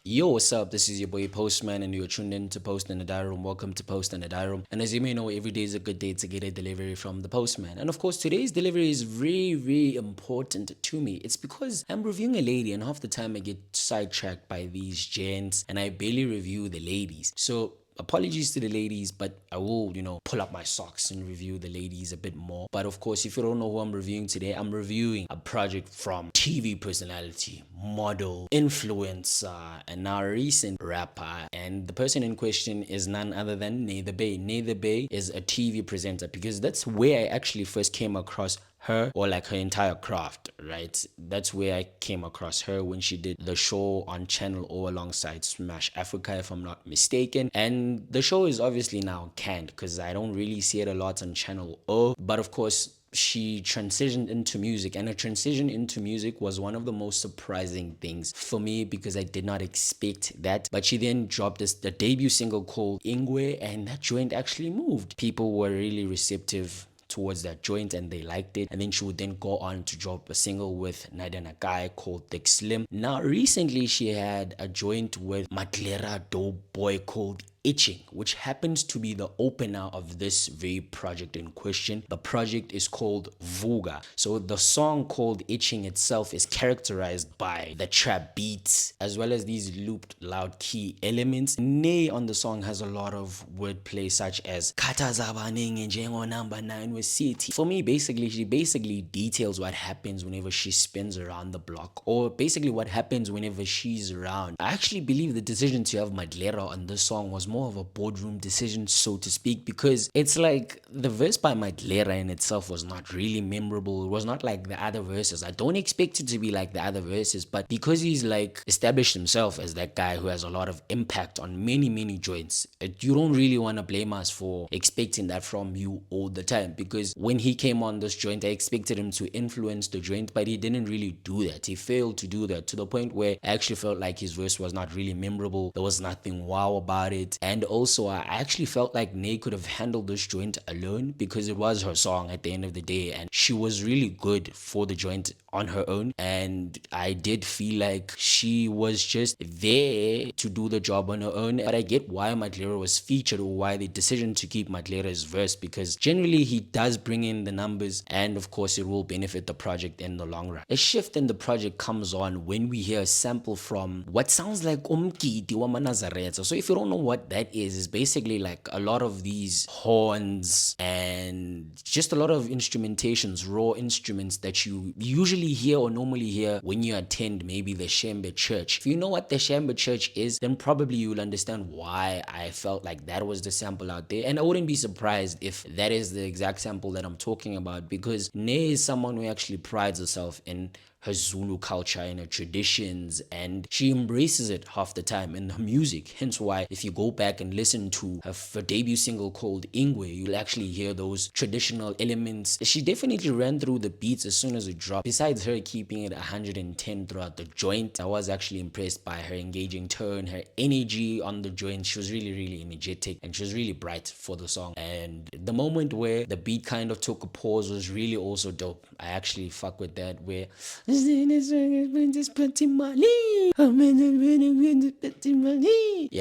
Yo, what's up? This is your boy Postman, and you're tuned in to Post in the Diary Room. Welcome to Post in the Diary Room. And as you may know, every day is a good day to get a delivery from the postman. And of course, today's delivery is very, very important to me. It's because I'm reviewing a lady, and half the time I get sidetracked by these gents, and I barely review the ladies. So apologies to the ladies, but I will, pull up my socks and review the ladies a bit more. But of course, if you don't know who I'm reviewing today, I'm reviewing a project from TV personality, model, influencer, and now recent rapper. And the person in question is none other than Ney The Bae. Ney The Bae is a TV presenter because that's where I actually first came across her, or like her entire craft, right? That's where I came across her when she did the show on Channel O alongside Smash Africa, if I'm not mistaken. And the show is obviously now canned because I don't really see it a lot on Channel O. But of course, she transitioned into music, and her transition into music was one of the most surprising things for me because I did not expect that. But she then dropped the debut single called Ingwe, and that joint actually moved. People were really receptive towards that joint and they liked it. And then she would then go on to drop a single with Ney The Bae called Thick Slim. Now recently she had a joint with Matlera Dope Boy called Itching, which happens to be the opener of this very project in question. The project is called Vuka. So the song called Itching itself is characterized by the trap beats as well as these looped loud key elements. Ney on the song has a lot of wordplay such as Kata Zabaning and number 9 with City. For me, basically, she basically details what happens whenever she spins around the block, or basically what happens whenever she's around. I actually believe the decision to have Madlera on this song was more of a boardroom decision, so to speak, because it's like the verse by Madlera in itself was not really memorable. It was not like the other verses. I don't expect it to be like the other verses, but because he's like established himself as that guy who has a lot of impact on many joints, you don't really want to blame us for expecting that from you all the time, because when he came on this joint, I expected him to influence the joint, but he didn't really do that. He failed to do that to the point where I actually felt like his verse was not really memorable. There was nothing wow about it. And also, I actually felt like Ney could have handled this joint alone because it was her song at the end of the day, and she was really good for the joint on her own. And I did feel like she was just there to do the job on her own. But I get why Madlera was featured, or why the decision to keep Madlera's verse, because generally he does bring in the numbers, and of course it will benefit the project in the long run. A shift in the project comes on when we hear a sample from what sounds like Umkiti wa Manazareta. So if you don't know what that is, it's basically like a lot of these horns and just a lot of instrumentations, raw instruments that you usually hear or normally hear when you attend maybe the Shembe church. If you know what the Shembe church is, then probably you'll understand why I felt like that was the sample out there. And I wouldn't be surprised if that is the exact sample that I'm talking about, because Ney is someone who actually prides herself in her Zulu culture and her traditions, and she embraces it half the time in her music. Hence why if you go back and listen to her debut single called Ingwe, you'll actually hear those traditional elements. She definitely ran through the beats as soon as it dropped. Besides her keeping it 110 throughout the joint, I was actually impressed by her engaging tone, her energy on the joint. She was really energetic, and she was really bright for the song. And the moment where the beat kind of took a pause was really also dope. I actually fuck with that, where yeah,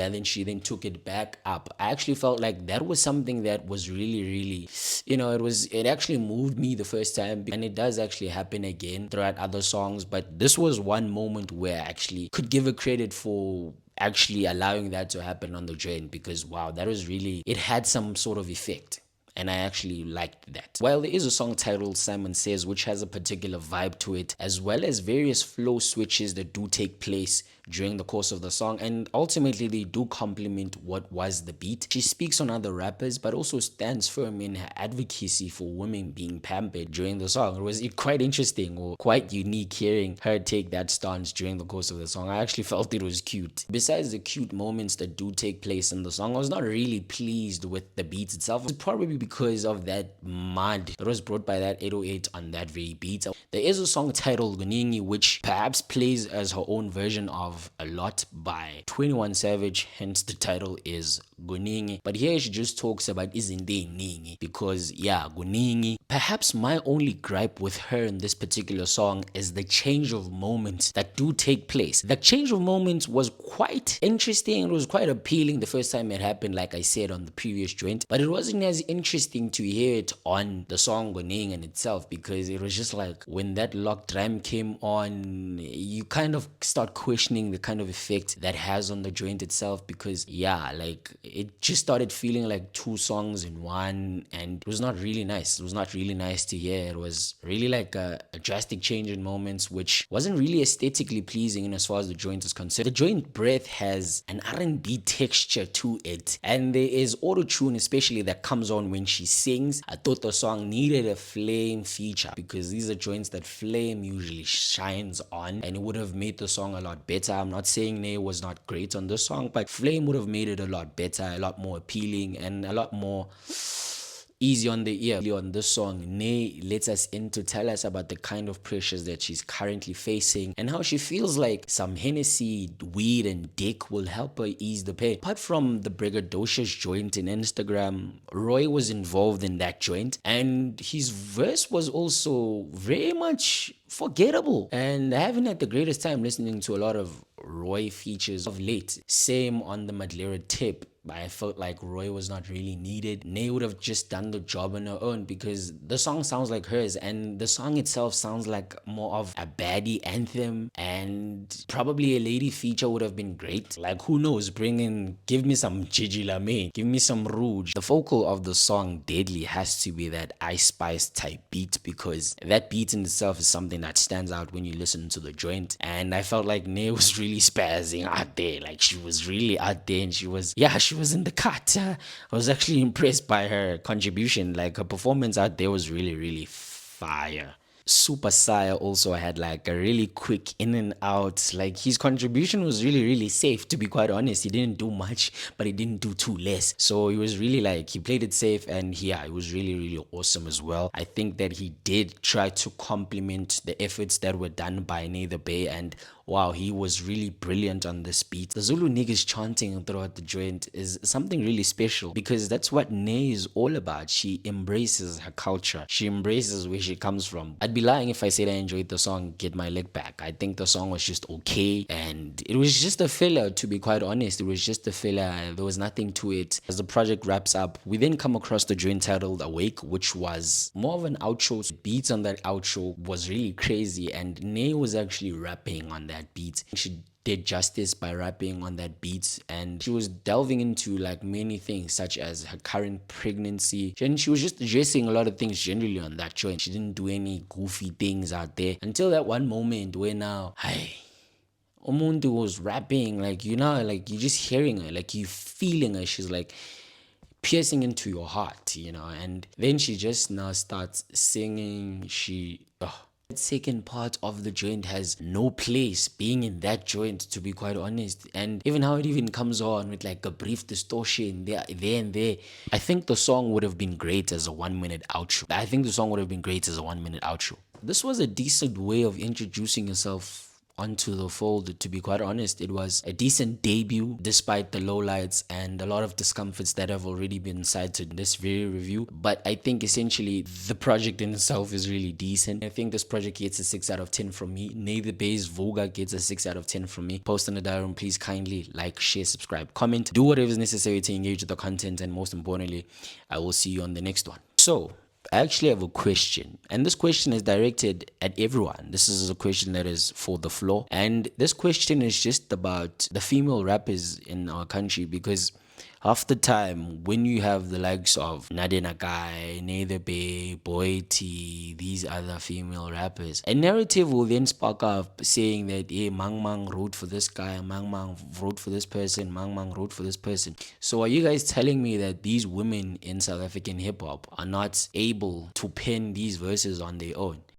then she then took it back up. I actually felt like that was something that was really, it actually moved me the first time, and it does actually happen again throughout other songs. But this was one moment where I actually could give her credit for actually allowing that to happen on the joint, because wow, that was really, it had some sort of effect. And I actually liked that. While there is a song titled Simon Says, which has a particular vibe to it, as well as various flow switches that do take place during the course of the song, and ultimately they do complement what was the beat. She speaks on other rappers, but also stands firm in her advocacy for women being pampered during the song. It was quite interesting, or quite unique, hearing her take that stance during the course of the song. I actually felt it was cute. Besides the cute moments that do take place in the song, I was not really pleased with the beat itself. It's probably because of that mud that was brought by that 808 on that very beat. There is a song titled Guningi, which perhaps plays as her own version of A Lot by 21 Savage, hence the title is Guningi. But here she just talks about isn't they ningi, because yeah, Guningi. Perhaps my only gripe with her in this particular song is the change of moments that do take place. The change of moments was quite interesting. It was quite appealing the first time it happened, like I said on the previous joint, but it wasn't as interesting to hear it on the song Guningi in itself, because it was just like when that locked rhyme came on, you kind of start questioning the kind of effect that has on the joint itself, because yeah, like it just started feeling like two songs in one, and it was not really nice. It was not really nice to hear. It was really like a drastic change in moments, which wasn't really aesthetically pleasing in as far as the joint is concerned. The joint breath has an R&B texture to it, and there is auto-tune especially that comes on when she sings. I thought the song needed a Flvme feature, because these are joints that Flvme usually shines on, and it would have made the song a lot better. I'm not saying Ney was not great on this song, but Flvme would have made it a lot better, a lot more appealing, and a lot more easy on the ear. On this song, Ney lets us in to tell us about the kind of pressures that she's currently facing, and how she feels like some Hennessy, weed, and dick will help her ease the pain. Apart from the braggadocious joint in Instagram, Roy was involved in that joint, and his verse was also very much forgettable, and I haven't had the greatest time listening to a lot of Roy features of late. Same on the Madlera tip. I felt like Roy was not really needed. Ney would have just done the job on her own, because the song sounds like hers, and the song itself sounds like more of a baddie anthem, and probably a lady feature would have been great. Like, who knows, give me some Gigi Lame, give me some Rouge. The vocal of the song Deadly has to be that Ice Spice type beat, because that beat in itself is something that stands out when you listen to the joint. And I felt like Ney was really spazzing out there. Like, she was really out there, and she was in the cut. I was actually impressed by her contribution. Like, her performance out there was really, really fire. Super Sire also had like a really quick in and out. Like, his contribution was really, really safe, to be quite honest. He didn't do much, but he didn't do too less. So he was really like, he played it safe, and yeah, it was really, really awesome as well. I think that he did try to complement the efforts that were done by Ney The Bae, and wow, he was really brilliant on this beat. The Zulu niggas chanting throughout the joint is something really special, because that's what Ney is all about. She embraces her culture. She embraces where she comes from. I'd be lying if I said I enjoyed the song Get My Leg Back. I think the song was just okay, and it was just a filler, to be quite honest. It was just a filler. There was nothing to it. As the project wraps up, we then come across the joint titled Awake, which was more of an outro. Beats on that outro was really crazy, and Ney was actually rapping on that beat. She did justice by rapping on that beat, and she was delving into like many things, such as her current pregnancy, and she was just addressing a lot of things generally on that joint. She didn't do any goofy things out there until that one moment where now Umuntu was rapping, like, you know, like you're just hearing her, like you feeling her. She's like piercing into your heart, you know, and then she just now starts singing. That second part of the joint has no place being in that joint, to be quite honest. And even how it even comes on with like a brief distortion there and there. I think the song would have been great as a 1-minute outro. This was a decent way of introducing yourself onto the fold. To be quite honest, it was a decent debut despite the lowlights and a lot of discomforts that have already been cited in this very review. But I think essentially the project in itself is really decent. I think this project gets a 6 out of 10 from me. Ney The Bae's Vuka gets a 6 out of 10 from me. Post in the diary room, please kindly like, share, subscribe, comment, do whatever is necessary to engage with the content, and most importantly, I will see you on the next one. So I actually have a question, and this question is directed at everyone. This is a question that is for the floor, and this question is just about the female rappers in our country, because half the time when you have the likes of Nadenakai, Ney The Bae, Boy T, these other female rappers, a narrative will then spark up saying that, hey, Mang Mang wrote for this guy, Mang Mang wrote for this person, Mang Mang wrote for this person. So are you guys telling me that these women in South African hip hop are not able to pen these verses on their own?